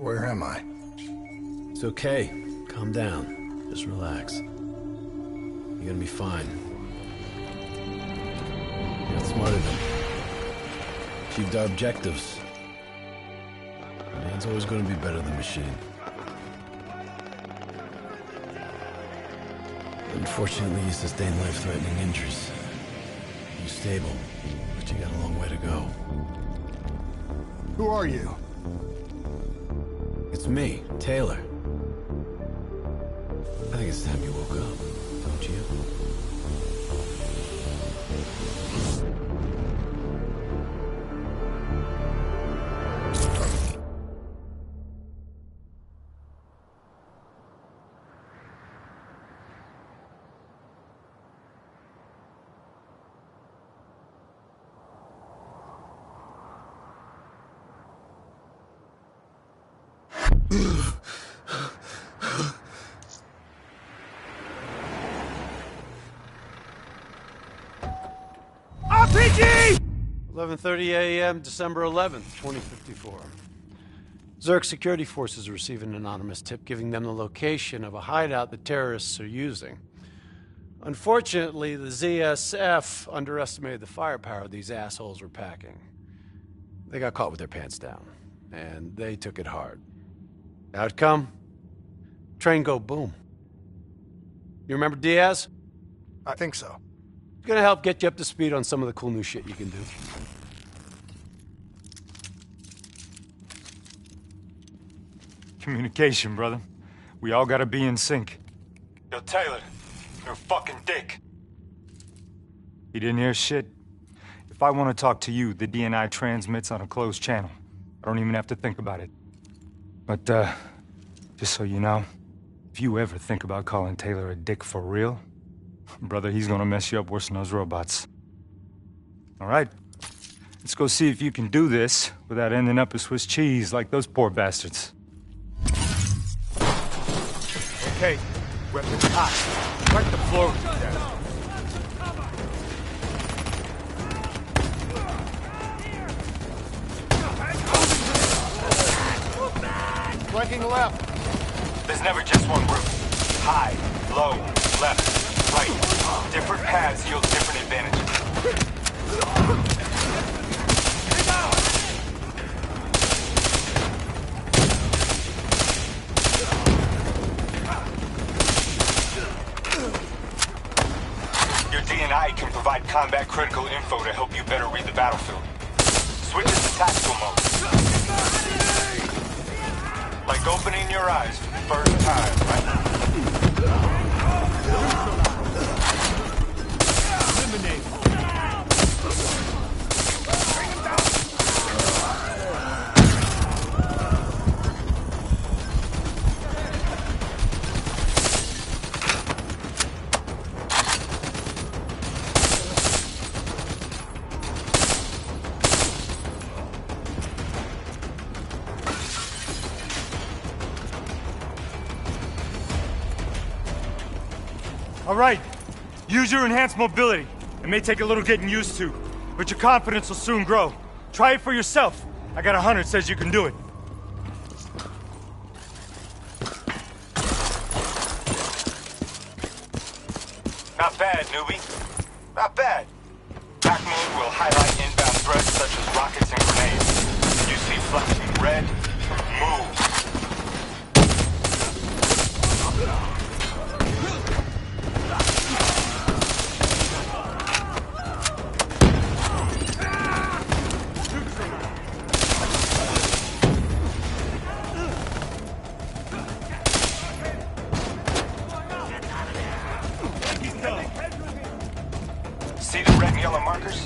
Where am I? It's okay. Calm down. Just relax. You're gonna be fine. You're not smarter than me. Achieved our objectives. Man's always gonna be better than machine. Unfortunately, you sustained life-threatening injuries. You're stable, but you got a long way to go. Who are you? It's me, Taylor. I think it's time you woke up, don't you? RPG! 11:30 a.m., December 11th, 2054. Zurich security forces receive an anonymous tip giving them the location of a hideout the terrorists are using. Unfortunately, the ZSF underestimated the firepower these assholes were packing. They got caught with their pants down, and they took it hard. Outcome? Train go boom. You remember Diaz? I think so. It's gonna help get you up to speed on some of the cool new shit you can do. Communication, brother. We all gotta be in sync. Yo, Taylor, you're a fucking dick. You didn't hear shit? If I want to talk to you, the DNI transmits on a closed channel. I don't even have to think about it. But, just so you know, if you ever think about calling Taylor a dick for real, brother, he's gonna mess you up worse than those robots. All right, let's go see if you can do this without ending up as Swiss cheese like those poor bastards. Okay, weapons hot. Wipe the floor with your death. Flanking left. There's never just one route. High, low, left, right. Different paths yield different advantages. Your DNI can provide combat critical info to help you better read the battlefield. Switch it to tactical mode. Like opening your eyes for the first time, right? Eliminate. Bring him down. All right, use your enhanced mobility. It may take a little getting used to, but your confidence will soon grow. Try it for yourself. I got a hunter that says you can do it. Not bad, newbie. Not bad. Back mode will highlight inbound threats such as rockets and grenades. You see flashing red, move. See the red and yellow markers?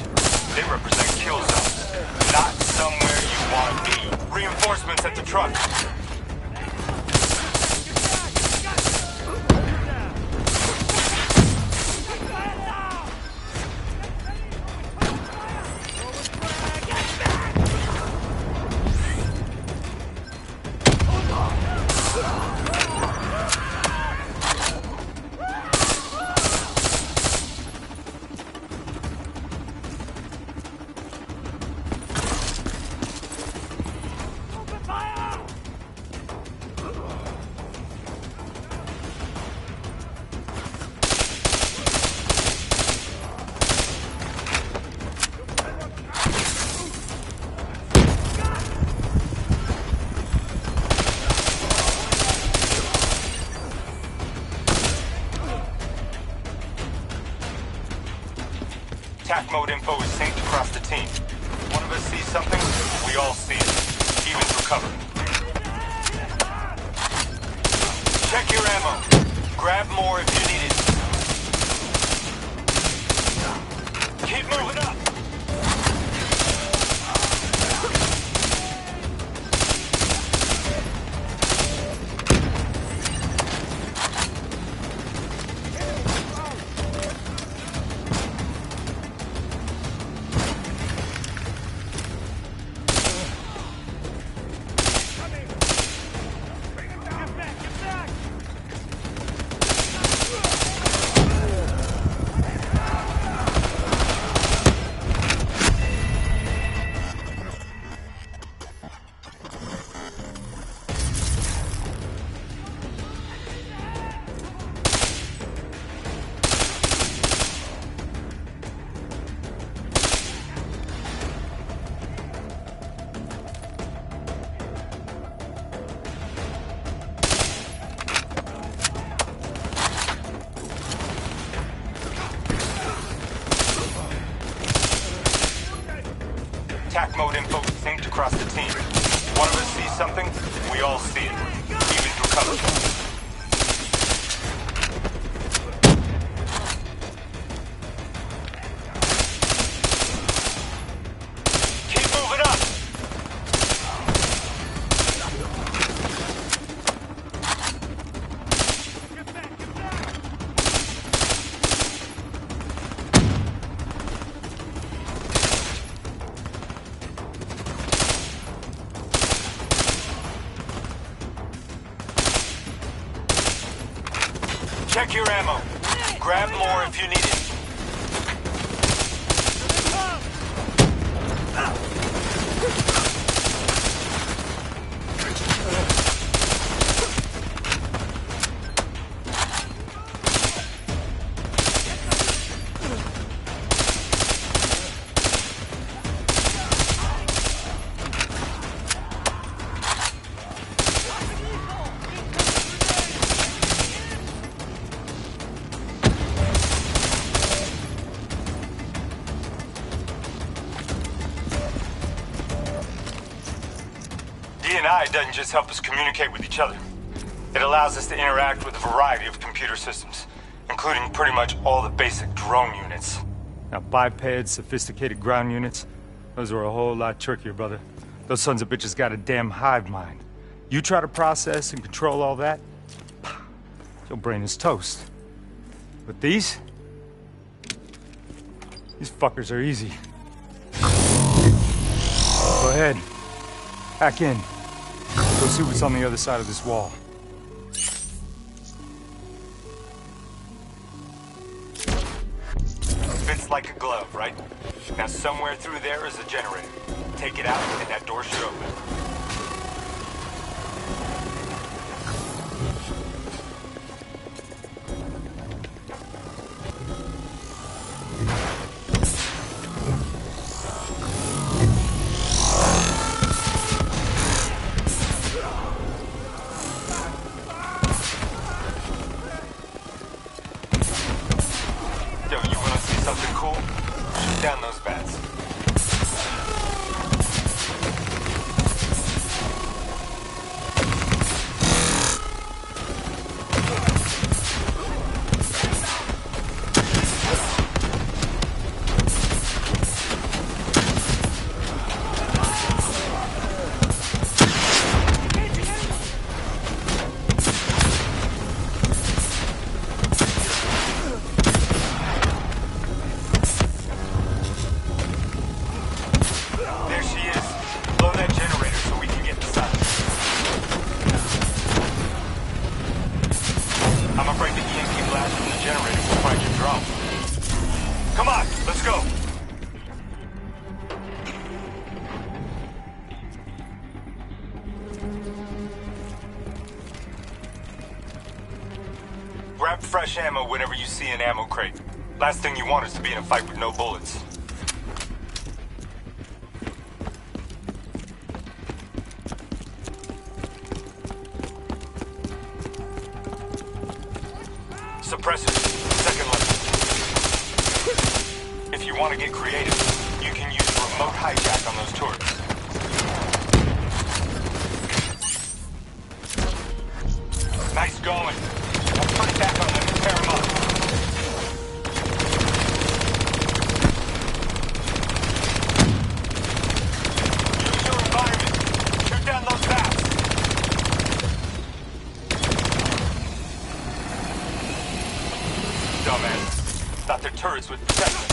They represent kill zones. Not somewhere you want to be. Reinforcements at the truck. TAC mode info is synced across the team. One of us sees something, we all see it. Even through cover. Check your ammo. Grab more if you need it. Keep moving up. TAC mode info synced across the team. One of us sees something, we all see it. Even through cover. Keep moving up! Check your ammo. Grab more if you need it. D&I doesn't just help us communicate with each other. It allows us to interact with a variety of computer systems, including pretty much all the basic drone units. Now, bipeds, sophisticated ground units, those are a whole lot trickier, brother. Those sons of bitches got a damn hive mind. You try to process and control all that, your brain is toast. But these fuckers are easy. Go ahead. Hack in. Go see what's on the other side of this wall. Fits like a glove, right? Now somewhere through there is a generator. Take it out and that door should open. Something cool? Shoot down those bats. Come on, let's go. Grab fresh ammo whenever you see an ammo crate. Last thing you want is to be in a fight with no bullets. Suppressors, second level. If you want to get creative, you can use a remote hijack on those turrets. Nice going. I'll put it back on them and tear them up. Use your environment. Shoot down those valves. Dumbass. Thought their turrets would protect them.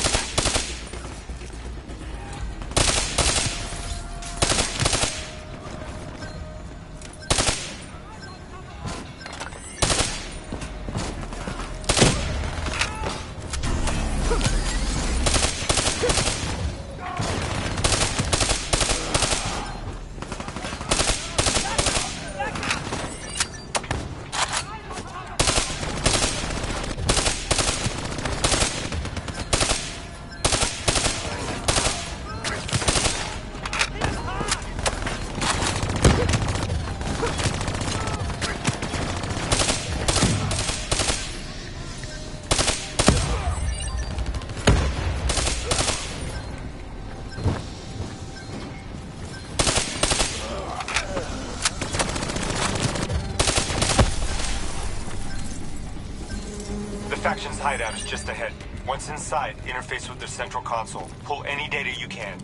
Faction's hideout is just ahead. Once inside, interface with their central console. Pull any data you can.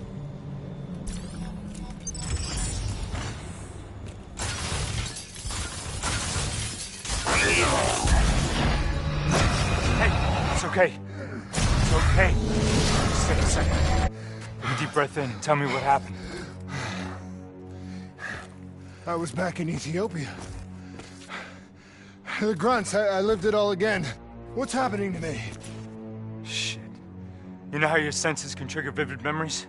Hey, it's okay. It's okay. Just take a second. Take a deep breath in and tell me what happened. I was back in Ethiopia. The grunts, I lived it all again. What's happening to me? Shit. You know how your senses can trigger vivid memories?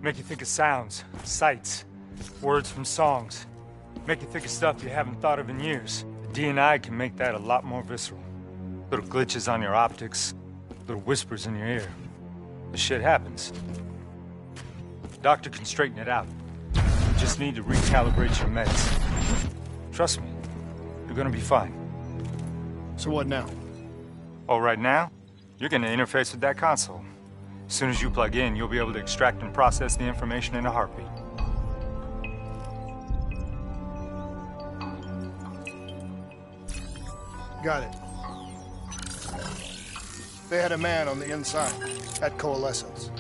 Make you think of sounds, sights, words from songs. Make you think of stuff you haven't thought of in years. The DNI can make that a lot more visceral. Little glitches on your optics, little whispers in your ear. The shit happens. The doctor can straighten it out. You just need to recalibrate your meds. Trust me, you're gonna be fine. So what now? Oh, right now, you're gonna interface with that console. As soon as you plug in, you'll be able to extract and process the information in a heartbeat. Got it. They had a man on the inside, at Coalescence.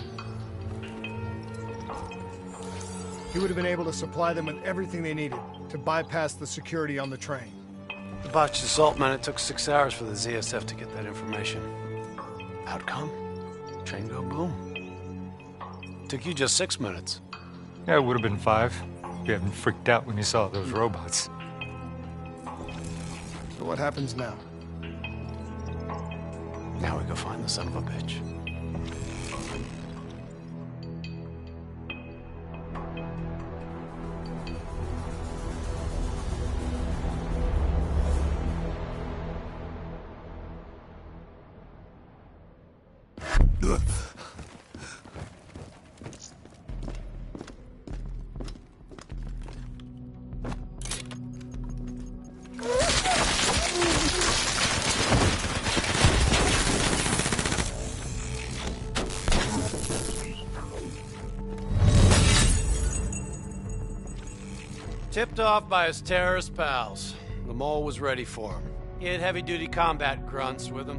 He would have been able to supply them with everything they needed to bypass the security on the train. The botched assault, man, it took 6 hours for the ZSF to get that information. Outcome? Train go boom. Took you just 6 minutes. Yeah, it would have been 5. You haven't freaked out when you saw those robots. So what happens now? Now we go find the son of a bitch. Tipped off by his terrorist pals, the mole was ready for him. He had heavy-duty combat grunts with him.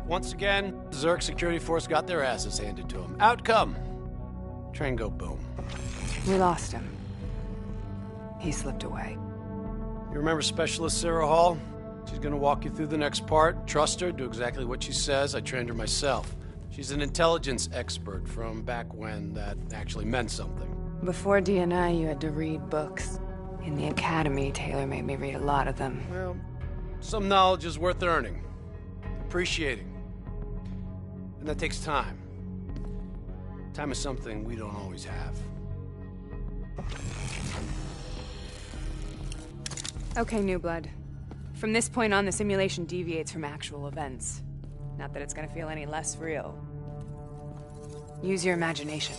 Once again, Zerk security force got their asses handed to him. Outcome: train go boom. We lost him. He slipped away. You remember Specialist Sarah Hall? She's gonna walk you through the next part. Trust her, do exactly what she says. I trained her myself. She's an intelligence expert from back when that actually meant something. Before DNI, you had to read books. In the academy, Taylor made me read a lot of them. Well, some knowledge is worth earning, appreciating. And that takes time. Time is something we don't always have. Okay, New Blood. From this point on, the simulation deviates from actual events. Not that it's gonna feel any less real. Use your imagination.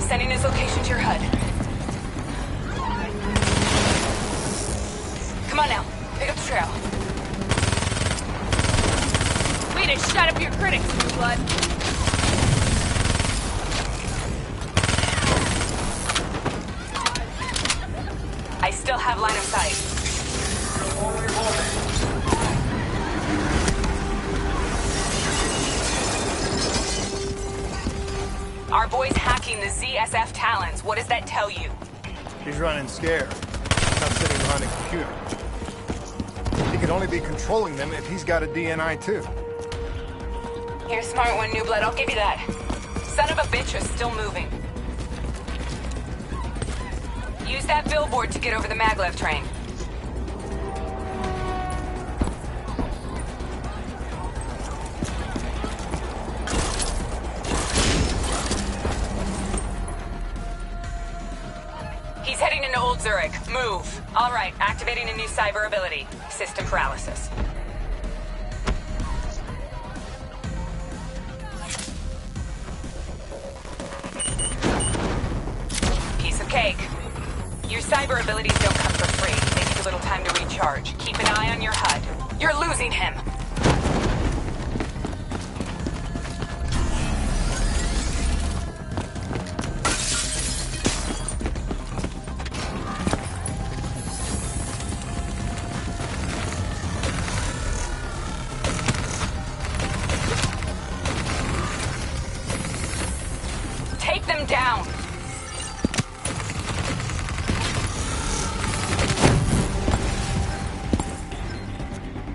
Sending his location to your HUD. Come on now, pick up the trail. Blood. I still have line of sight. Our boy's hacking the ZSF Talons. What does that tell you? He's running scared, not sitting behind a computer. He could only be controlling them if he's got a DNI too. You're a smart one, New Blood. I'll give you that. Son of a bitch is still moving. Use that billboard to get over the maglev train. He's heading into Old Zurich. Move. All right, activating a new cyber ability. System paralysis. Piece of cake. Your cyber abilities don't come for free. They need a little time to recharge. Keep an eye on your HUD. You're losing him. Take them down.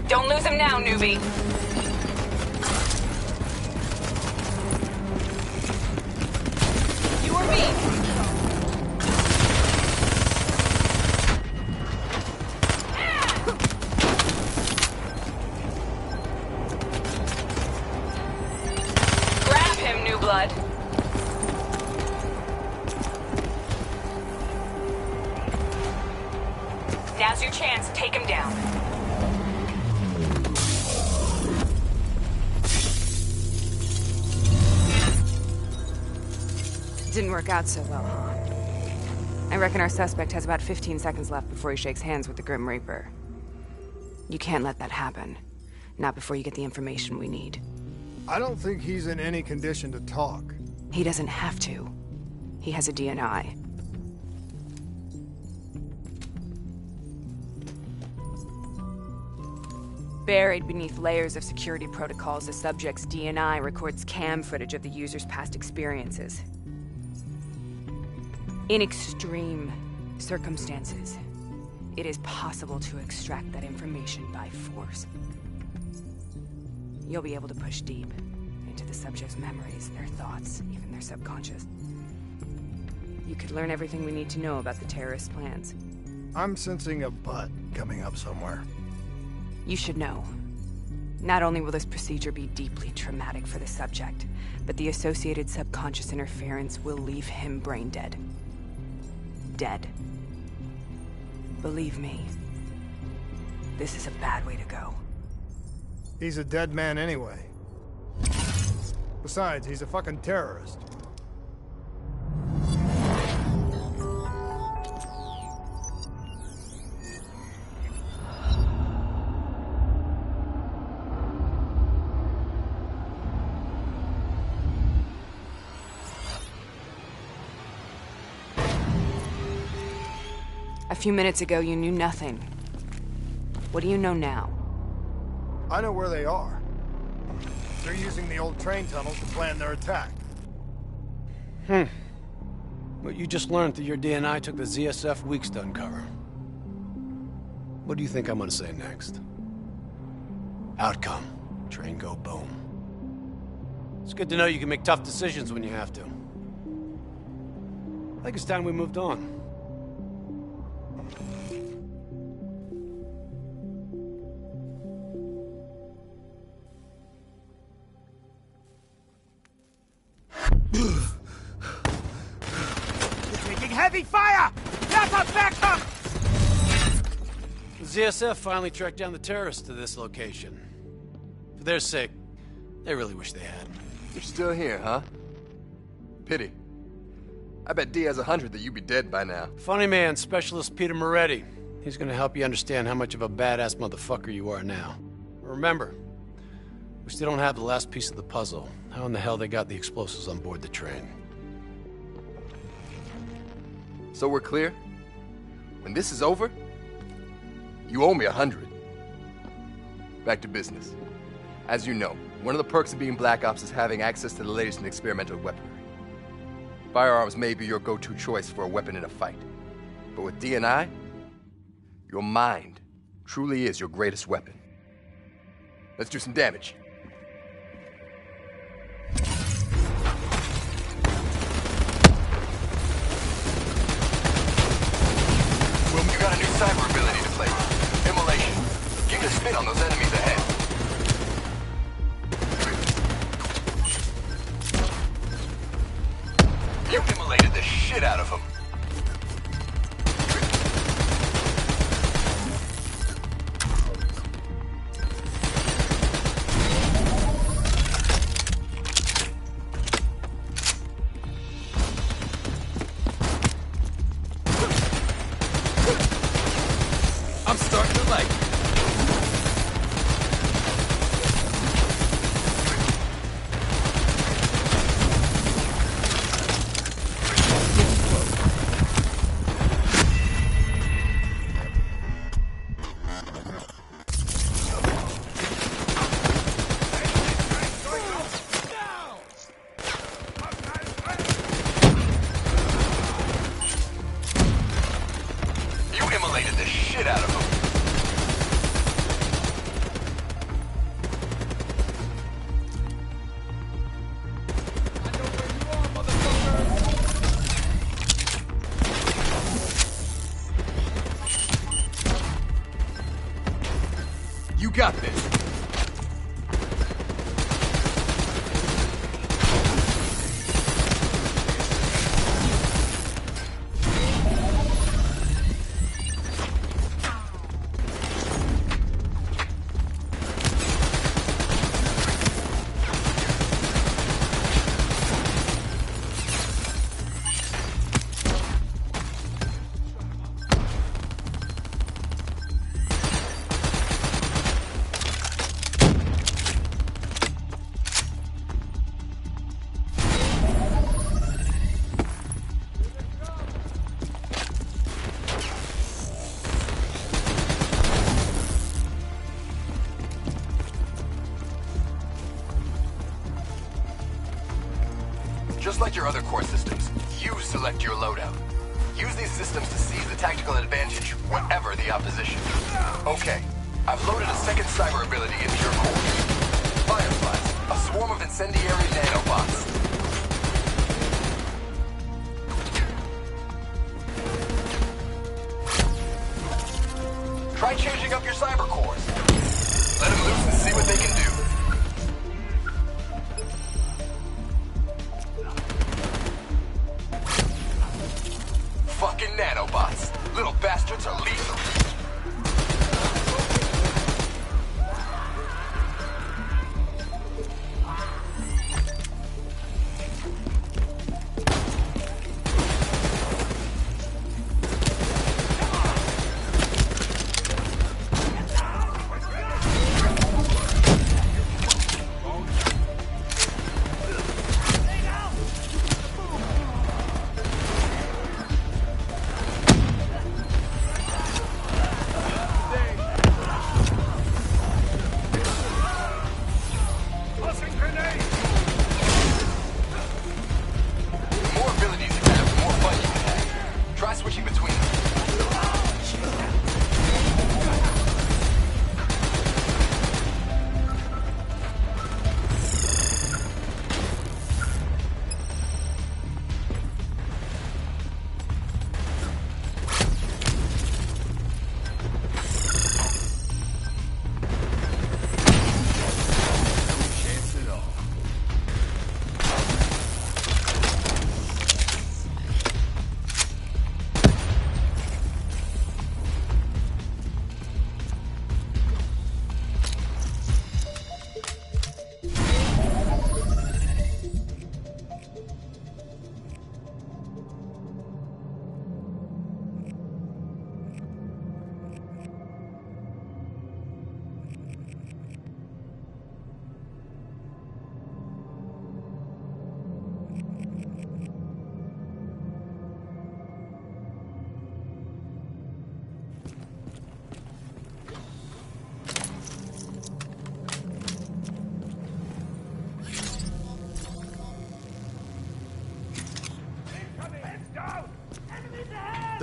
Don't lose him now, newbie. You or me? Grab him, New Blood. Now's your chance. Take him down. Didn't work out so well, huh? I reckon our suspect has about 15 seconds left before he shakes hands with the Grim Reaper. You can't let that happen. Not before you get the information we need. I don't think he's in any condition to talk. He doesn't have to. He has a DNI. Buried beneath layers of security protocols, the subject's DNI records cam footage of the user's past experiences. In extreme circumstances, it is possible to extract that information by force. You'll be able to push deep into the subject's memories, their thoughts, even their subconscious. You could learn everything we need to know about the terrorist plans. I'm sensing a butt coming up somewhere. You should know. Not only will this procedure be deeply traumatic for the subject, but the associated subconscious interference will leave him brain dead. Dead. Believe me, this is a bad way to go. He's a dead man anyway. Besides, he's a fucking terrorist. A few minutes ago, you knew nothing. What do you know now? I know where they are. They're using the old train tunnels to plan their attack. What you just learned that your DNI took the ZSF weeks to uncover. What do you think I'm gonna say next? Outcome. Train go boom. It's good to know you can make tough decisions when you have to. I think it's time we moved on. Heavy fire! Backup! Backup! The ZSF finally tracked down the terrorists to this location. For their sake, they really wish they had. You're still here, huh? Pity. I bet D has 100 that you'd be dead by now. Funny man, Specialist Peter Moretti. He's gonna help you understand how much of a badass motherfucker you are now. Remember, we still don't have the last piece of the puzzle. how in the hell they got the explosives on board the train. So we're clear? When this is over, you owe me 100. Back to business. As you know, one of the perks of being Black Ops is having access to the latest in experimental weaponry. Firearms may be your go-to choice for a weapon in a fight. But with D&I, your mind truly is your greatest weapon. Let's do some damage. You got a new cyber ability to play with. Immolation. Give it a spin on those enemies ahead. You immolated the shit out of them. I'm starting to like it. You immolated the shit out of them. You got this. Just like your other core systems, you select your loadout. Use these systems to seize the tactical advantage, whatever the opposition. Okay, I've loaded a second cyber ability into your core. Fireflies, a swarm of incendiary nanobots. Try changing up your cyber cores. Let them loose and see what they can do. Fucking nanobots. Little bastards are lethal.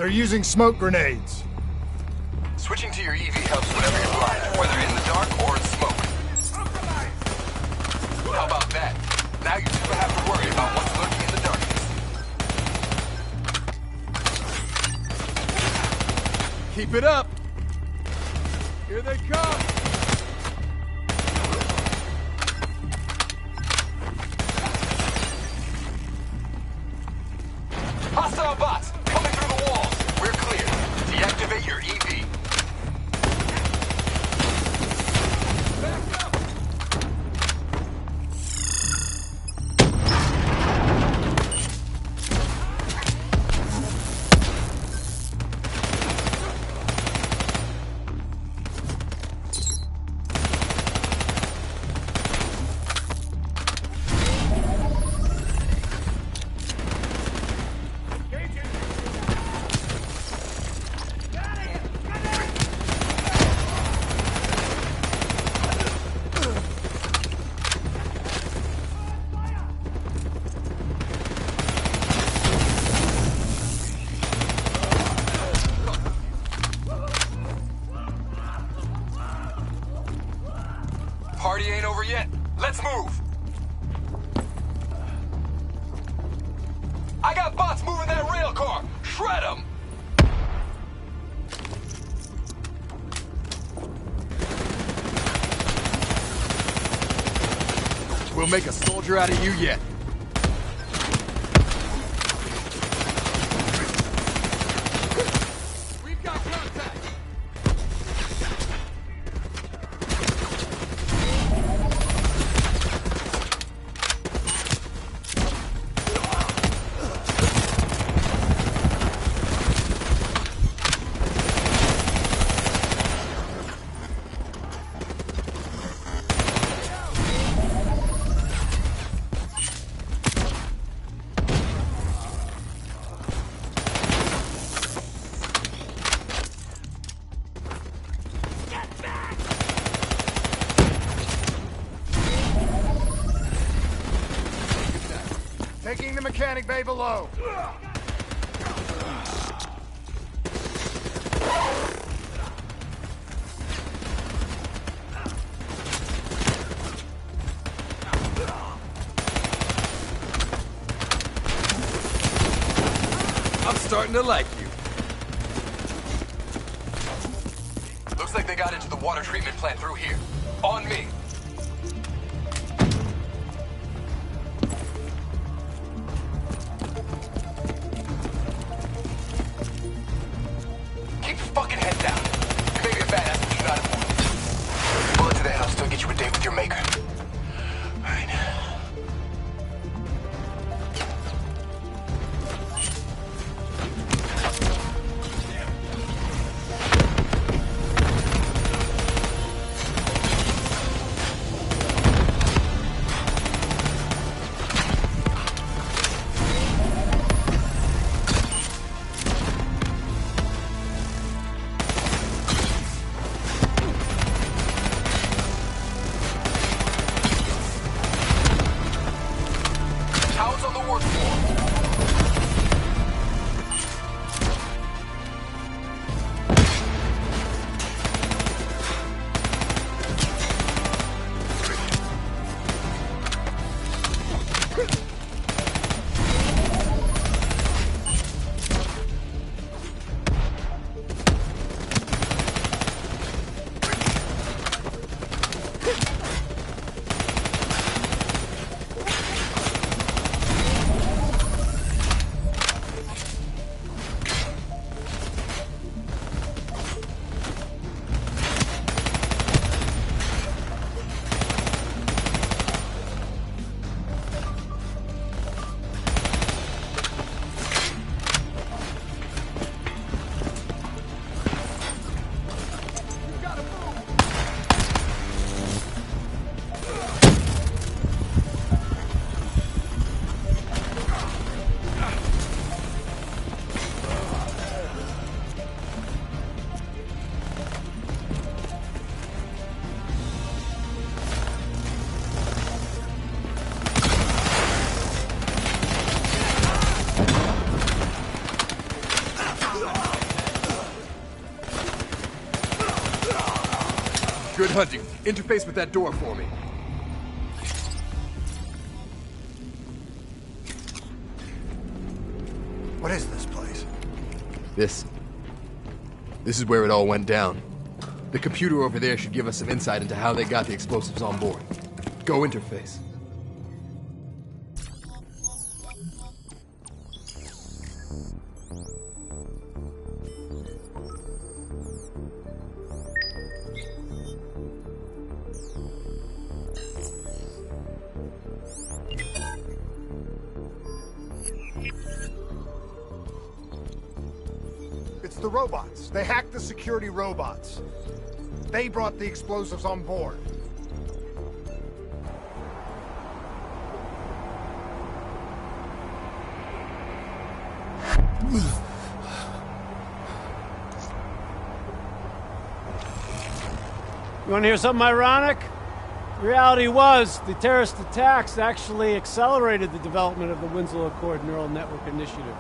They're using smoke grenades. Switching to your EV helps whenever you're blind, whether in the dark or in smoke. How about that? Now you never have to worry about what's lurking in the darkness. Keep it up! Here they come! Hostile bots! Coming through the walls! We're clear. Deactivate your EV. Party ain't over yet. Let's move. I got bots moving that rail car. Shred them. We'll make a soldier out of you yet. We've got contact. Taking the mechanic bay below. I'm starting to like you. Looks like they got into the water treatment plant through here. On me. Keep your fucking head down. You may be a badass, but you're not important. Bullet to the head will still get you a date with your maker. All right. Good hunting. Interface with that door for me. What is this place? This is where it all went down. The computer over there should give us some insight into how they got the explosives on board. Go interface. It's the robots. They hacked the security robots. They brought the explosives on board. You want to hear something ironic? The reality was, the terrorist attacks actually accelerated the development of the Winslow Accord Neural Network Initiative.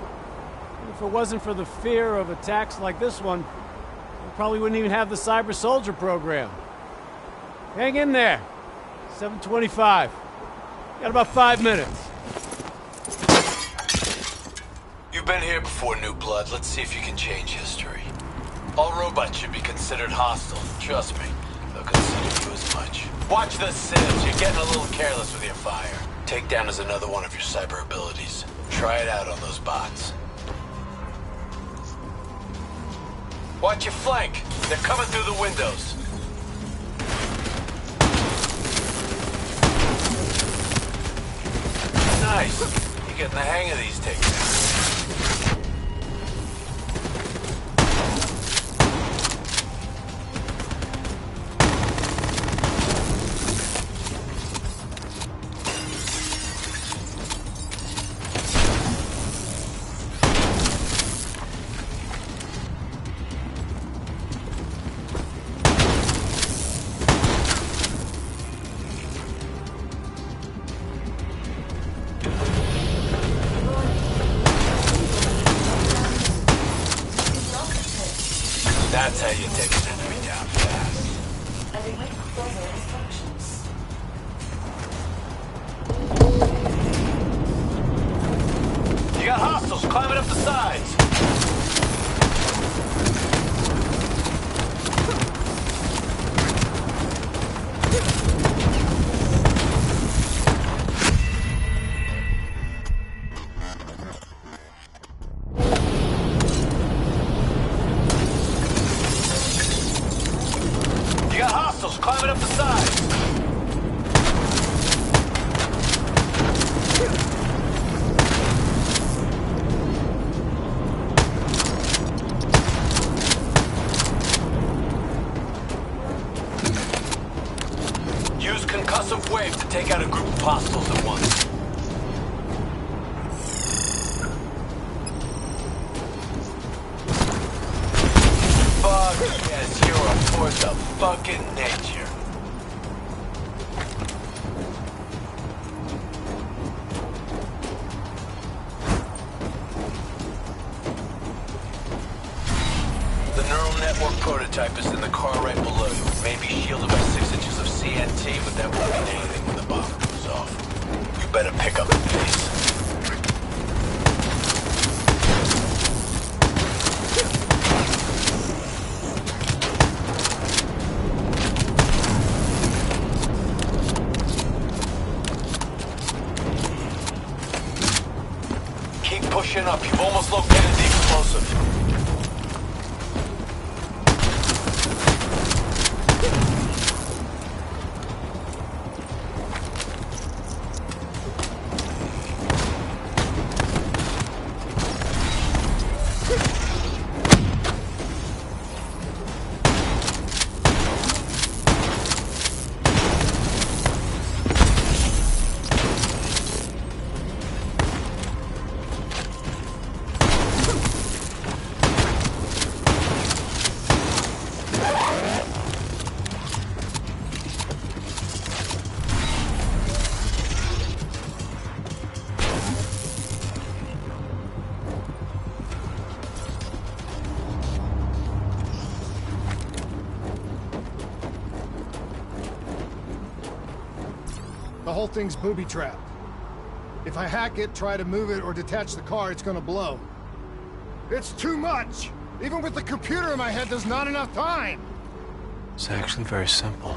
And if it wasn't for the fear of attacks like this one, we probably wouldn't even have the Cyber Soldier program. Hang in there. 7:25. Got about 5 minutes. You've been here before, New Blood. Let's see if you can change history. All robots should be considered hostile. Trust me, they'll consider you as much. Watch the sieves. You're getting a little careless with your fire. Takedown is another one of your cyber abilities. Try it out on those bots. Watch your flank. They're coming through the windows. Nice. You're getting the hang of these takedowns. That's how you take an enemy down fast. And we wait for further instructions. You got hostiles climbing up the sides. You got hostiles climbing up the sides. Use concussive wave to take out a group of hostiles at once. Fuck yes, you're a force of fucking nature. The neural network prototype is in the car right below you. Maybe shielded by 6 inches of CNT, but that won't mean anything when the bomb goes off. You better pick up the pace. Keep pushing up. You've almost located the explosive. The whole thing's booby-trapped. If I hack it, try to move it, or detach the car, it's gonna blow. It's too much! Even with the computer in my head, there's not enough time! It's actually very simple.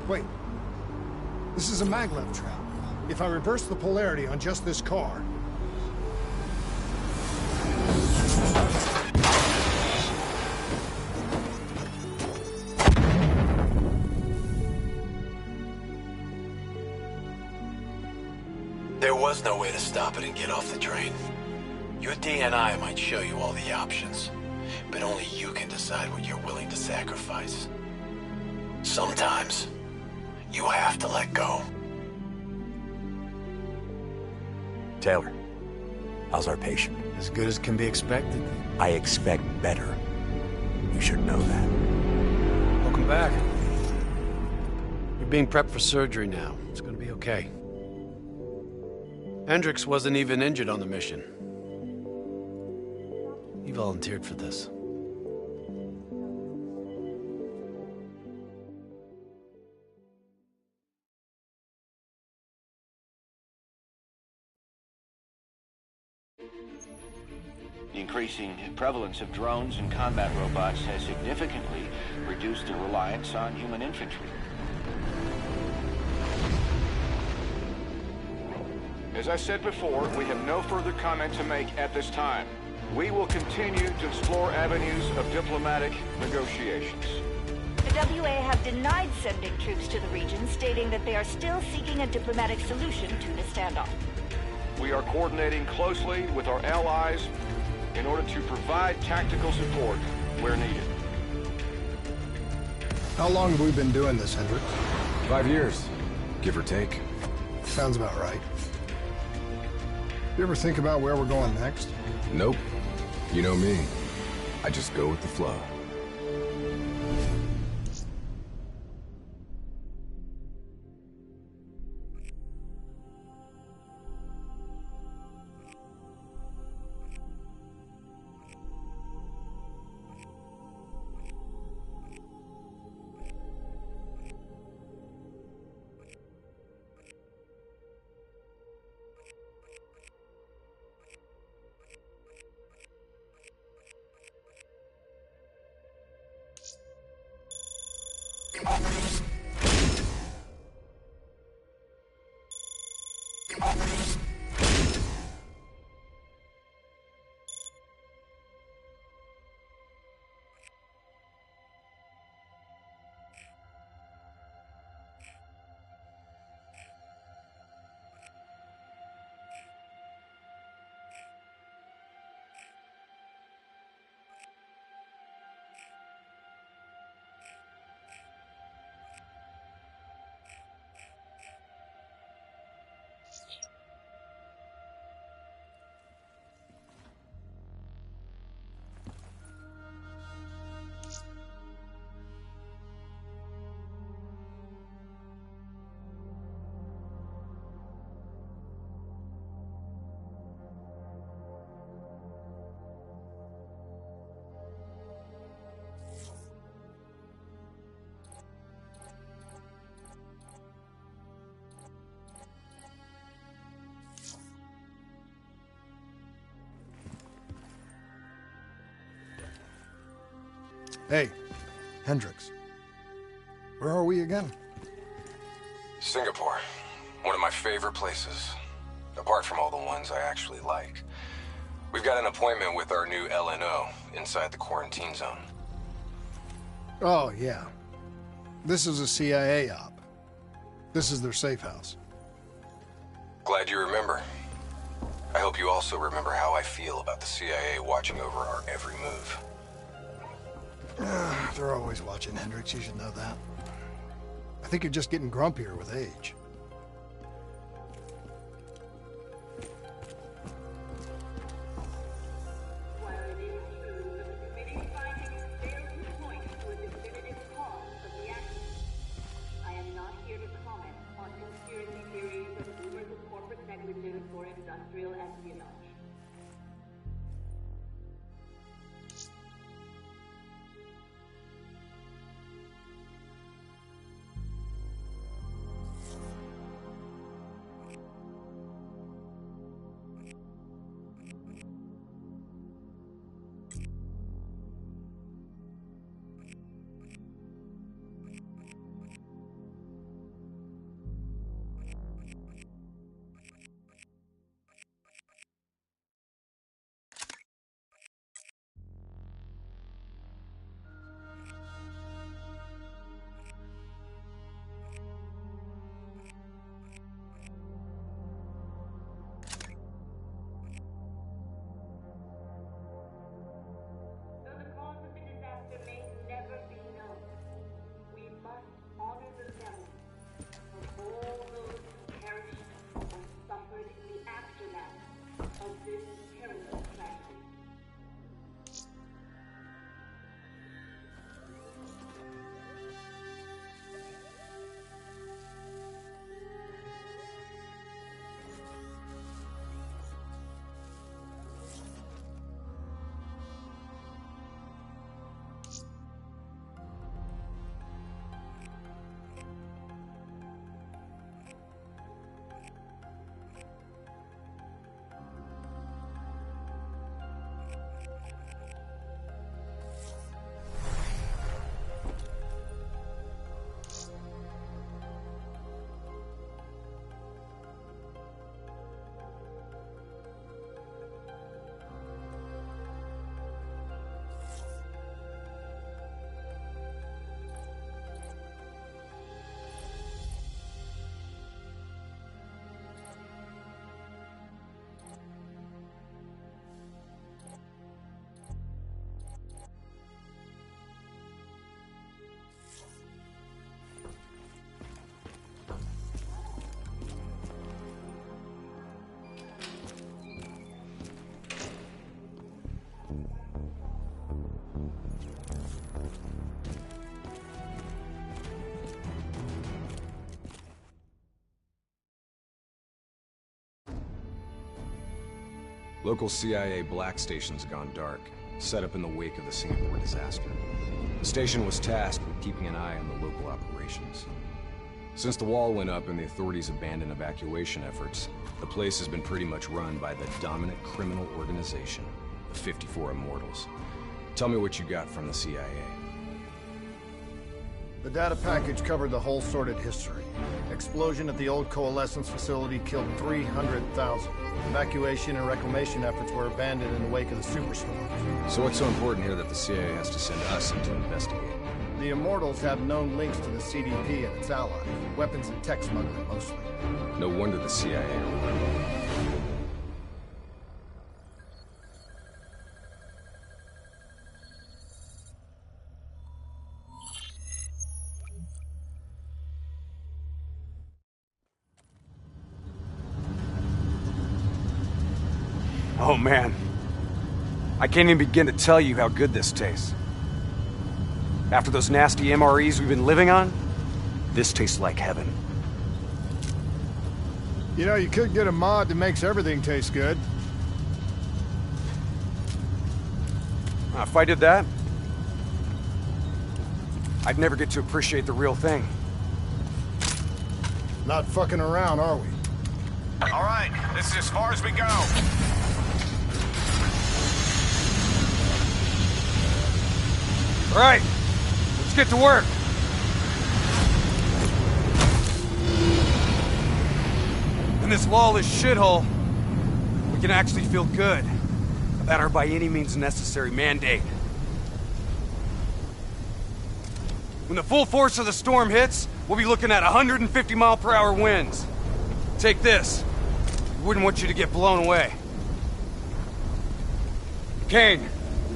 Wait. This is a maglev trap. If I reverse the polarity on just this car... There was no way to stop it and get off the train. Your DNI might show you all the options, but only you can decide what you're willing to sacrifice. Sometimes, you have to let go. Taylor, how's our patient? As good as can be expected. I expect better. You should know that. Welcome back. You're being prepped for surgery now. It's gonna be okay. Hendricks wasn't even injured on the mission. He volunteered for this. The increasing prevalence of drones and combat robots has significantly reduced the reliance on human infantry. As I said before, we have no further comment to make at this time. We will continue to explore avenues of diplomatic negotiations. The WA have denied sending troops to the region, stating that they are still seeking a diplomatic solution to the standoff. We are coordinating closely with our allies in order to provide tactical support where needed. How long have we been doing this, Hendricks? 5 years, give or take. Sounds about right. You ever think about where we're going next? Nope. You know me. I just go with the flow. Hey, Hendricks. Where are we again? Singapore. One of my favorite places. Apart from all the ones I actually like. We've got an appointment with our new LNO inside the quarantine zone. Oh, yeah. This is a CIA op. This is their safe house. Glad you remember. I hope you also remember how I feel about the CIA watching over our every move. They're always watching, Hendricks. You should know that. I think you're just getting grumpier with age. Local CIA black station's gone dark, set up in the wake of the Singapore disaster. The station was tasked with keeping an eye on the local operations. Since the wall went up and the authorities abandoned evacuation efforts, the place has been pretty much run by the dominant criminal organization, the 54 Immortals. Tell me what you got from the CIA. The data package covered the whole sordid history. Explosion at the old Coalescence facility killed 300,000. Evacuation and reclamation efforts were abandoned in the wake of the superstorms. So what's so important here that the CIA has to send us in to investigate? The Immortals have known links to the CDP and its allies. Weapons and tech smuggling, mostly. No wonder the CIA are Oh man, I can't even begin to tell you how good this tastes. After those nasty MREs we've been living on, this tastes like heaven. You know, you could get a mod that makes everything taste good. If I did that, I'd never get to appreciate the real thing. Not fucking around, are we? All right, this is as far as we go. All right, let's get to work. In this lawless shithole, we can actually feel good about our by any means necessary mandate. When the full force of the storm hits, we'll be looking at 150-mile-per-hour winds. Take this. We wouldn't want you to get blown away. Kane,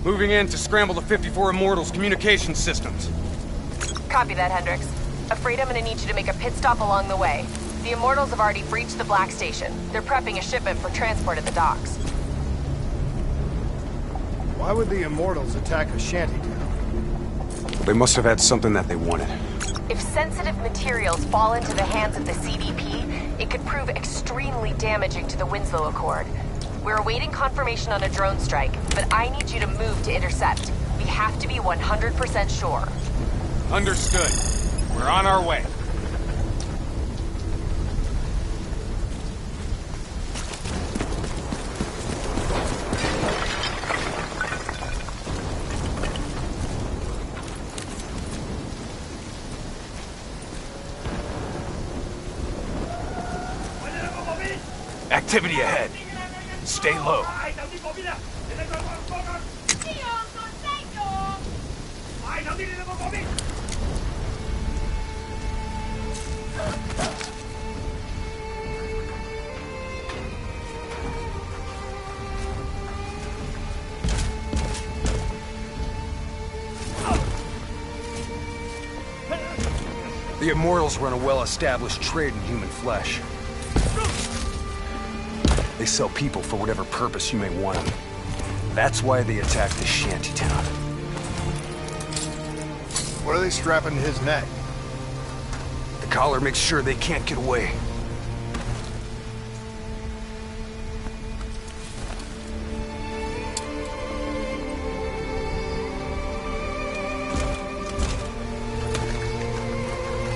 moving in to scramble the 54 Immortals' communication systems. Copy that, Hendricks. Afraid I'm gonna need you to make a pit stop along the way. The Immortals have already breached the Black Station. They're prepping a shipment for transport at the docks. Why would the Immortals attack a shantytown? They must have had something that they wanted. If sensitive materials fall into the hands of the CDP, it could prove extremely damaging to the Winslow Accord. We're awaiting confirmation on a drone strike, but I need you to move to intercept. We have to be 100% sure. Understood. We're on our way. Activity ahead. Stay low. The Immortals run a well-established trade in human flesh. They sell people for whatever purpose you may want them. That's why they attacked this shantytown. What are they strapping to his neck? The collar makes sure they can't get away.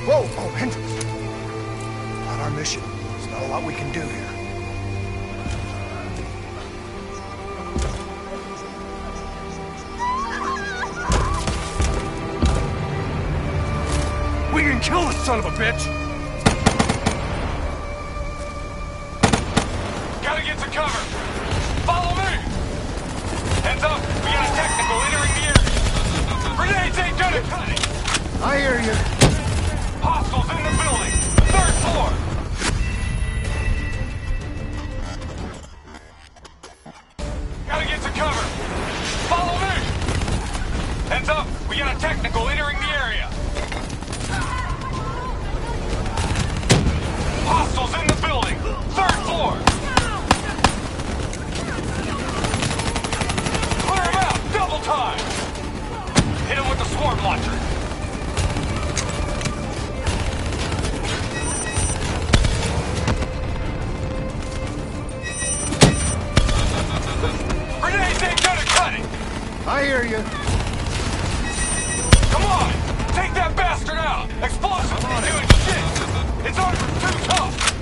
Whoa! Oh, Hendricks! Not our mission. There's not a lot we can do here. We can kill this son of a bitch! Gotta get to cover! Follow me! Heads up! We got a technical entering the area! Grenades ain't gonna cut it! I hear you. Hostiles in the building! 3rd floor! Gotta get to cover! Follow me! Heads up! We got a technical entering the area! Hostiles in the building! 3rd floor! Clear them out! Double time! ready. I hear you. Come on! Take that bastard out! Explosives ain't doing shit! It's armored too tough!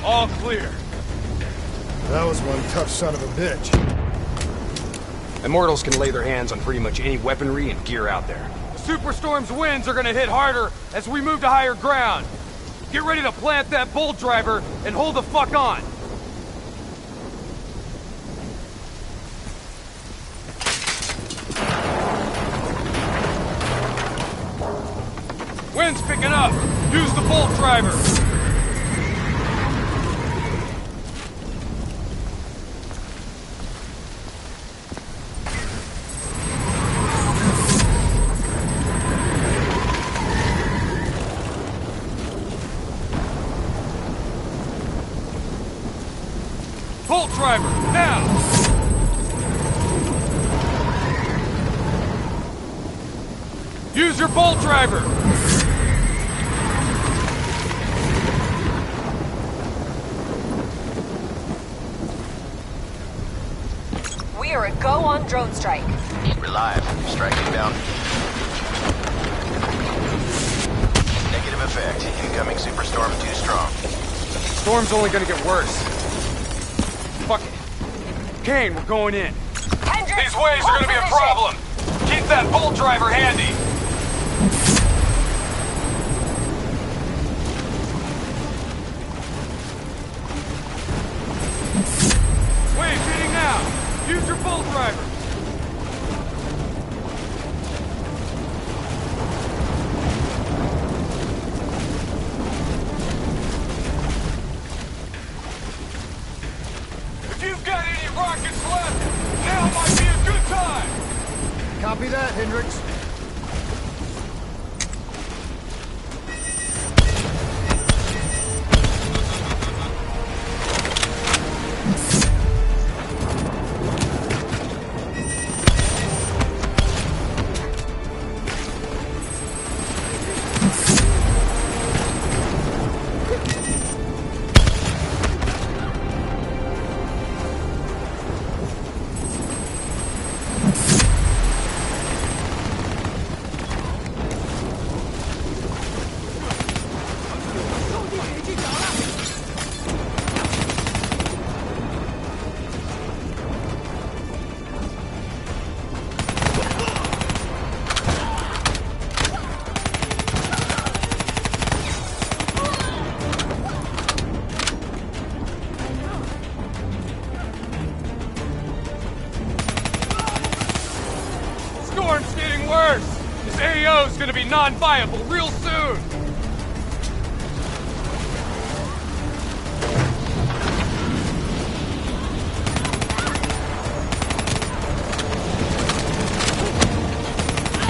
All clear. That was one tough son of a bitch. Immortals can lay their hands on pretty much any weaponry and gear out there. Superstorm's winds are gonna hit harder as we move to higher ground. Get ready to plant that bolt driver and hold the fuck on. Wind's picking up. Use the bolt driver. Bolt driver, now! Use your bolt driver! We are a go on drone strike. We're live. Striking down. Negative effect. Incoming superstorm too strong. Storm's only gonna get worse. Fuck it. Kane, we're going in. These waves are gonna be a problem. Keep that bolt driver handy. Waves hitting now. Use your bolt driver. If you've got any rockets left, now might be a good time. Copy that, Hendricks. Storm's getting worse! This AO's gonna be non-viable real soon!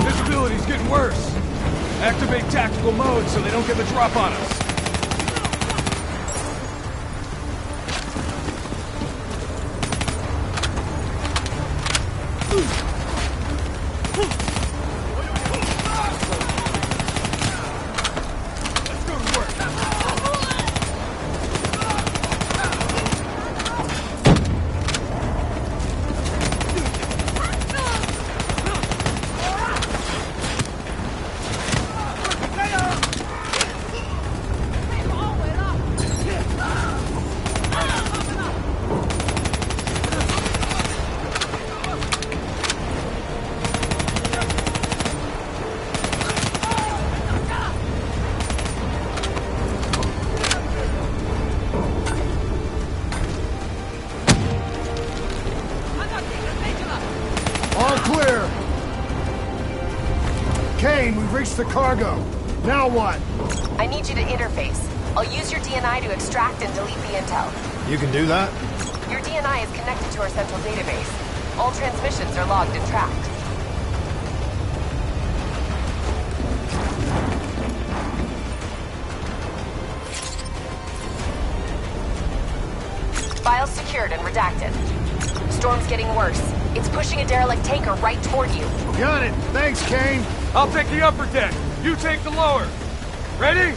Visibility's getting worse. Activate tactical mode so they don't get the drop on us. Kane, we've reached the cargo. Now what? I need you to interface. I'll use your DNI to extract and delete the intel. You can do that? Your DNI is connected to our central database. All transmissions are logged and tracked. Files secured and redacted. Storm's getting worse. It's pushing a derelict tanker right toward you. Got it. Thanks, Kane. I'll take the upper deck. You take the lower. Ready?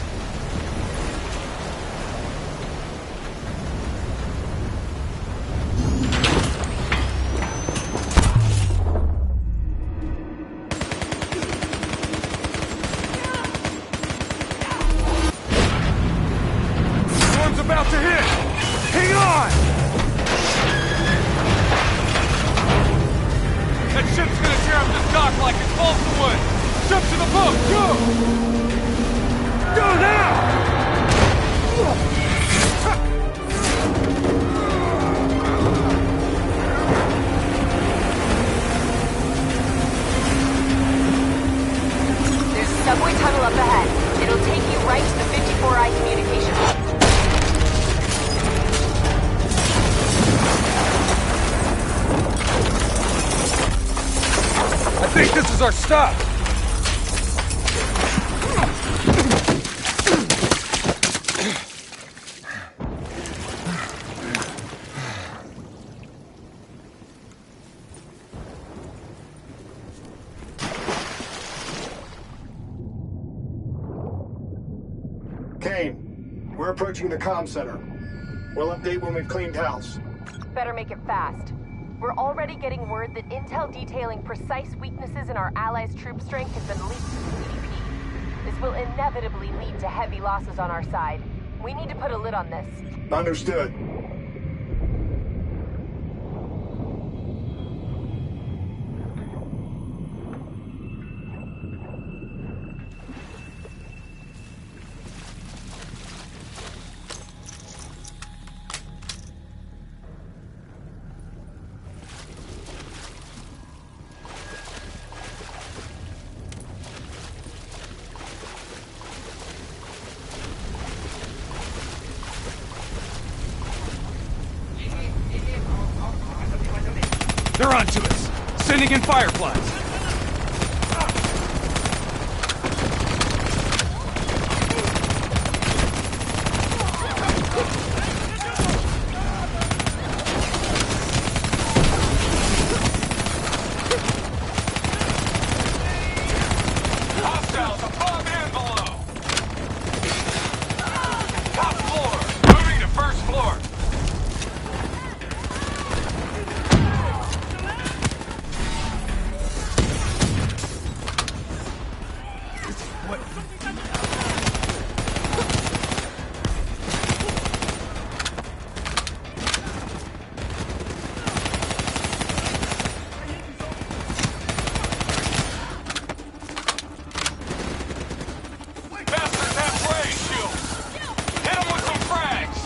Storm's about to hit. Hang on! That ship's gonna tear up this dock like it's balsa wood! Jump to the boat! Go! Go now! There's a subway tunnel up ahead. It'll take you right to the 54I communication hub. I think this is our stop! Kane, we're approaching the comm center. We'll update when we've cleaned house. Better make it fast. We're already getting word that intel detailing precise weaknesses in our allies' troop strength has been leaked to the CDP. This will inevitably lead to heavy losses on our side. We need to put a lid on this. Understood. They're onto us! Sending in fireflies! Hostiles above and below. Top floor. Moving to first floor. Bastards have ray shields. Hit them with some frags.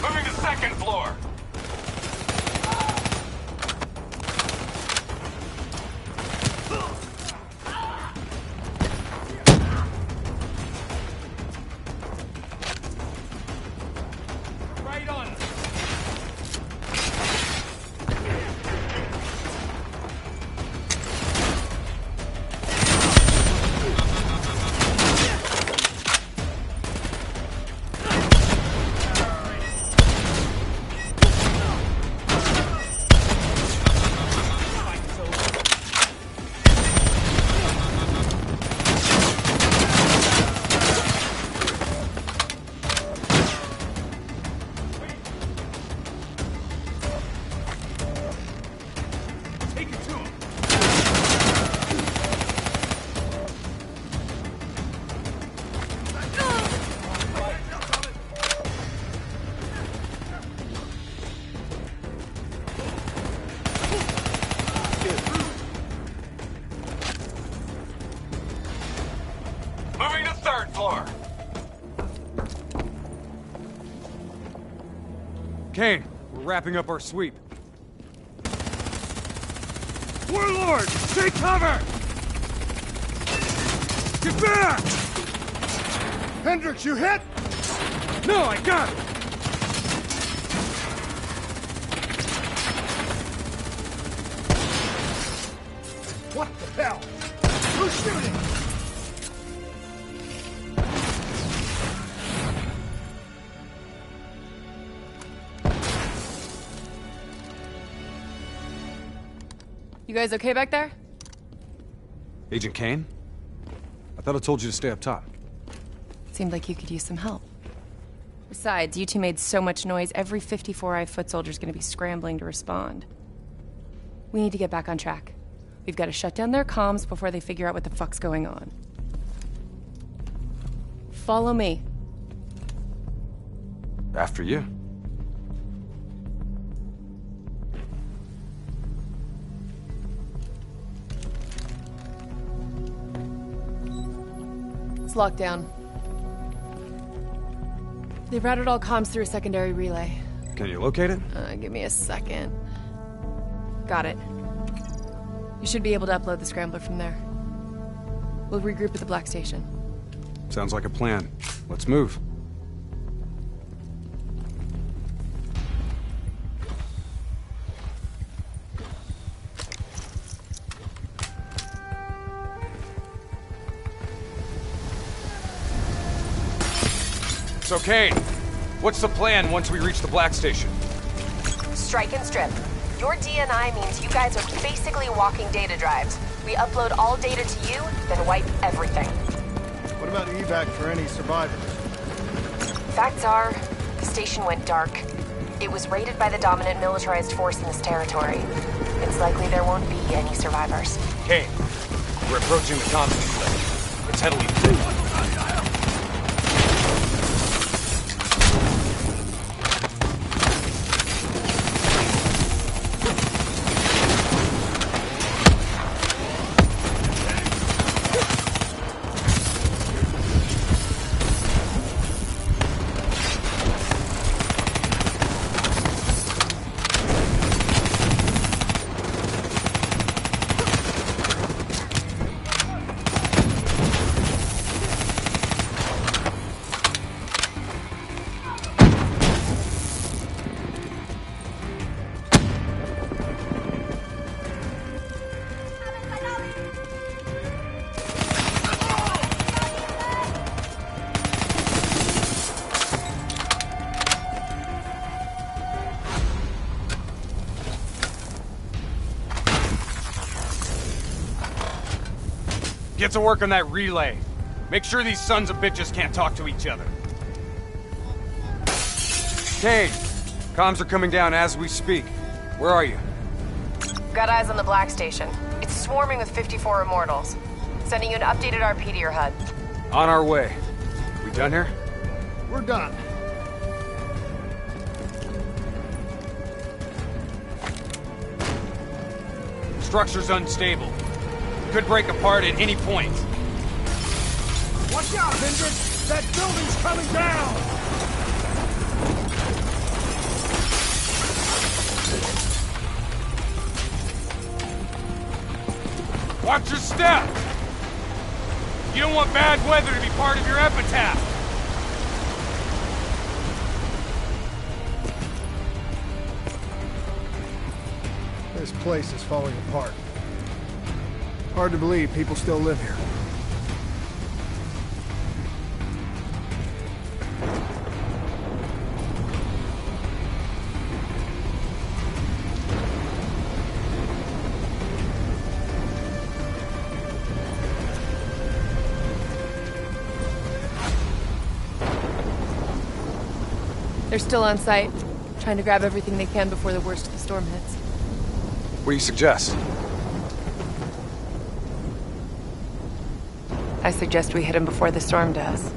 Moving to second floor. Right on. Take it to him. Moving to third floor. Kane, we're wrapping up our sweep. Warlord, take cover! Get back! Hendricks, you hit? No, I got it! What the hell? Who's shooting? You guys okay back there? Agent Kane? I thought I told you to stay up top. Seemed like you could use some help. Besides, you two made so much noise, every 54i foot soldier's gonna be scrambling to respond. We need to get back on track. We've got to shut down their comms before they figure out what the fuck's going on. Follow me. After you. It's locked down. They've routed all comms through a secondary relay. Can you locate it? Give me a second. Got it. You should be able to upload the scrambler from there. We'll regroup at the Black Station. Sounds like a plan. Let's move. So, Kane, what's the plan once we reach the Black Station? Strike and strip. Your DNI means you guys are basically walking data drives. We upload all data to you, then wipe everything. What about evac for any survivors? Facts are, the station went dark. It was raided by the dominant militarized force in this territory. It's likely there won't be any survivors. Kane, we're approaching the comms relay. It's heavily through. Get to work on that relay. Make sure these sons of bitches can't talk to each other. Kane, comms are coming down as we speak. Where are you? Got eyes on the Black Station. It's swarming with 54 immortals. Sending you an updated RP to your HUD. On our way. We done here? We're done. Structure's unstable. Could break apart at any point. Watch out, Hendricks! That building's coming down! Watch your step! You don't want bad weather to be part of your epitaph! This place is falling apart. Hard to believe people still live here. They're still on site, trying to grab everything they can before the worst of the storm hits. What do you suggest? I suggest we hit him before the storm does.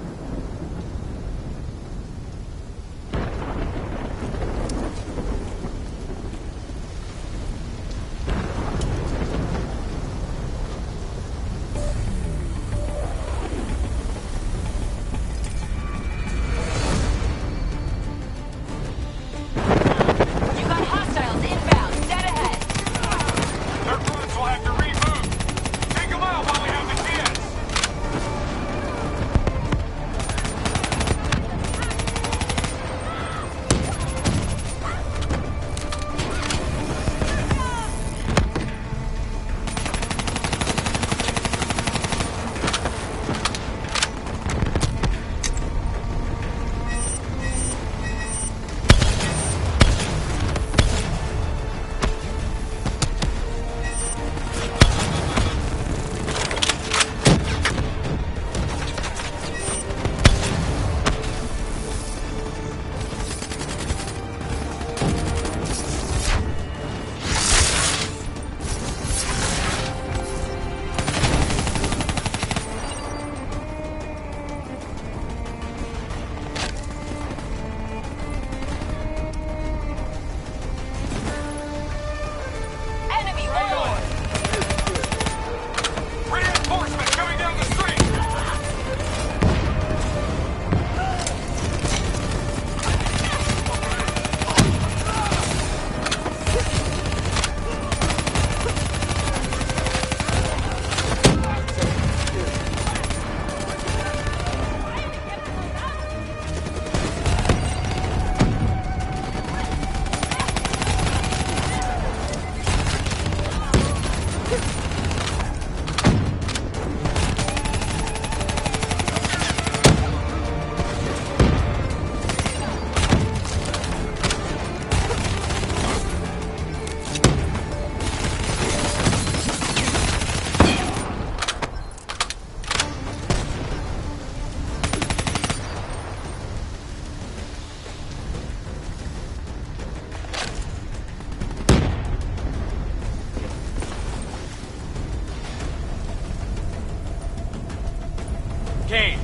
Kane,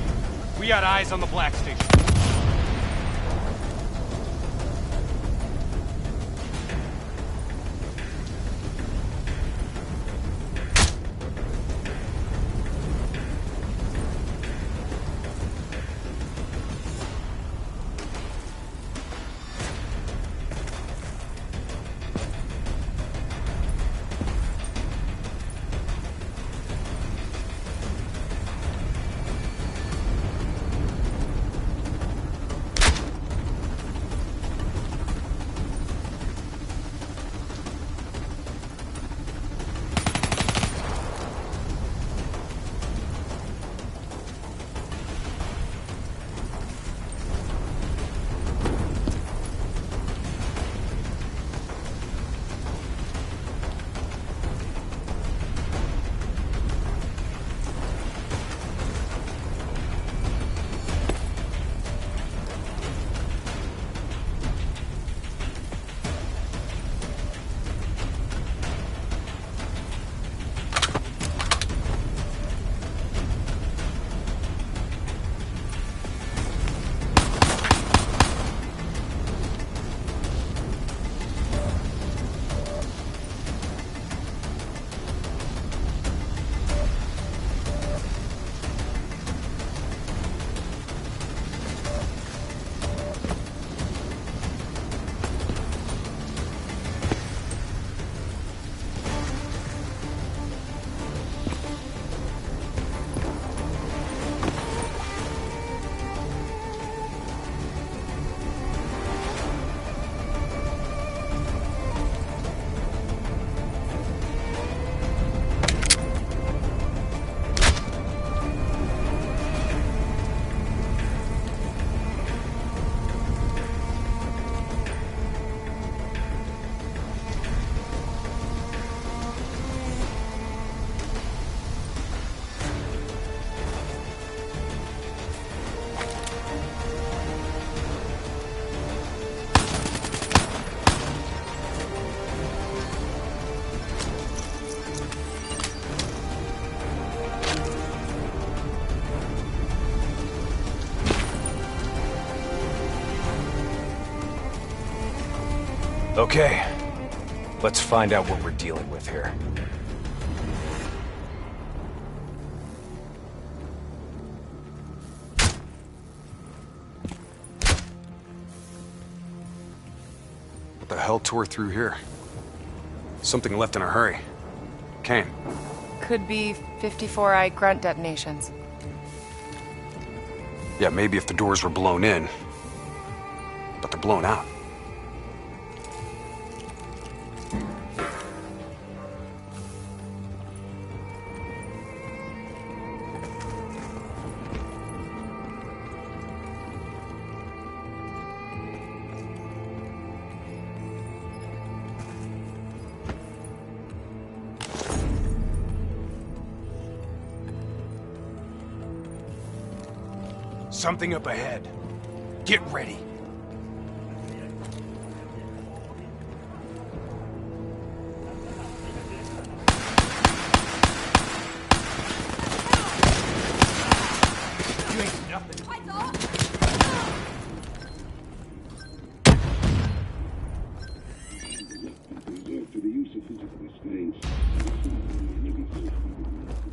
we got eyes on the Black Station. Okay, let's find out what we're dealing with here. What the hell tore through here? Something left in a hurry. Kane. Could be 54i grunt detonations. Yeah, maybe if the doors were blown in. But they're blown out. Something up ahead. Get ready. You ain't nothing.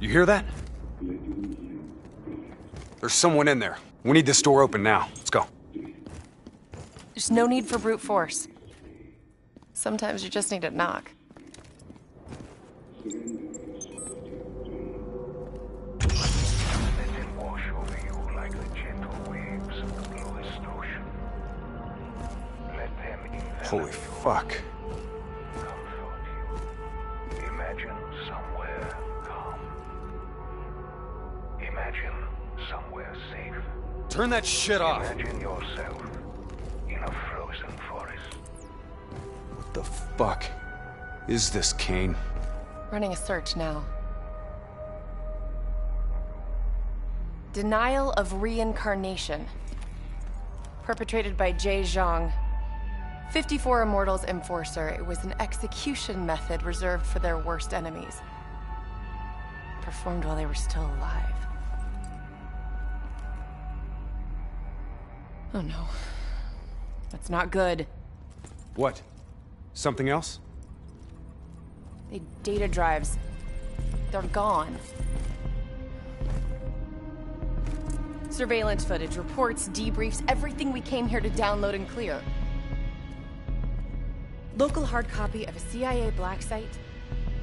You hear that? There's someone in there. We need this door open now. Let's go. There's no need for brute force. Sometimes you just need to knock. Holy fuck. Imagine someone Turn that shit off. Imagine yourself in a frozen forest. What the fuck is this, Kane? Running a search now. Denial of reincarnation. Perpetrated by Jay Zhang. 54 Immortals Enforcer. It was an execution method reserved for their worst enemies. Performed while they were still alive. Oh no. That's not good. What? Something else? The data drives. They're gone. Surveillance footage, reports, debriefs, everything we came here to download and clear. Local hard copy of a CIA black site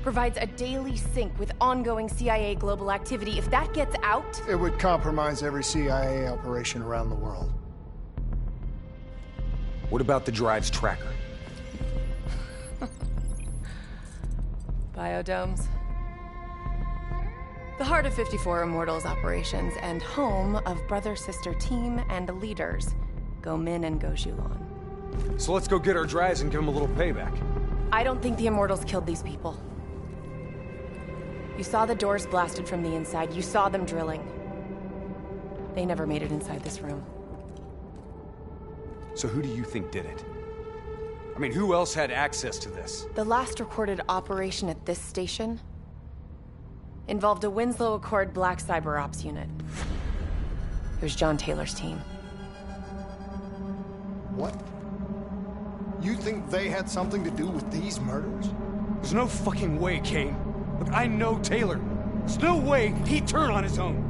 provides a daily sync with ongoing CIA global activity. If that gets out... It would compromise every CIA operation around the world. What about the drive's tracker? Biodomes. The heart of 54 Immortals operations and home of brother-sister team and leaders, Go Min and Go Zhulan. So let's go get our drives and give them a little payback. I don't think the Immortals killed these people. You saw the doors blasted from the inside. You saw them drilling. They never made it inside this room. So who do you think did it? I mean, who else had access to this? The last recorded operation at this station involved a Winslow Accord Black Cyber Ops unit. It was John Taylor's team. What? You think they had something to do with these murders? There's no fucking way, Kane. Look, I know Taylor. There's no way he'd turn on his own.